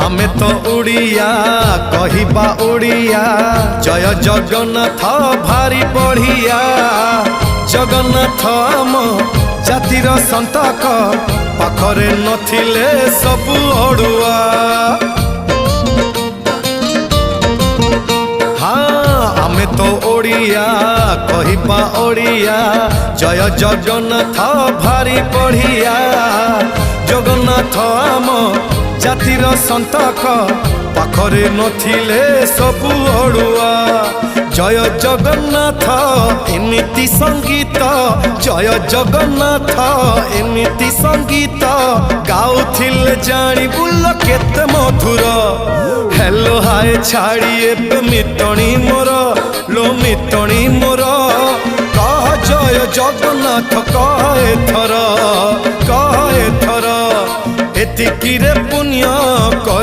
आमे तो उड़िया कहिबा उड़िया जय जगन्नाथ भारी बढ़िया जगन्नाथ आम जातिर संतक पाखरे नथिले सबु अड़ुआ। हाँ आमे तो ओडिया कहिबा ओडिया जय जगन्नाथ भारी बढ़िया जगन्नाथ आम जातिर संतक पाखरे नथिले सबु अड़ुआ। जय जगन्नाथ एमिति संगीत जय जगन्नाथ एमिति संगीत गाउथिले जानी बुल केते मधुर। हेलो हाय छाड़ी एबे मितणी मोर लो मितणी मोर कह जय जगन्नाथ कहे थर एतिकी रे पुण्य करी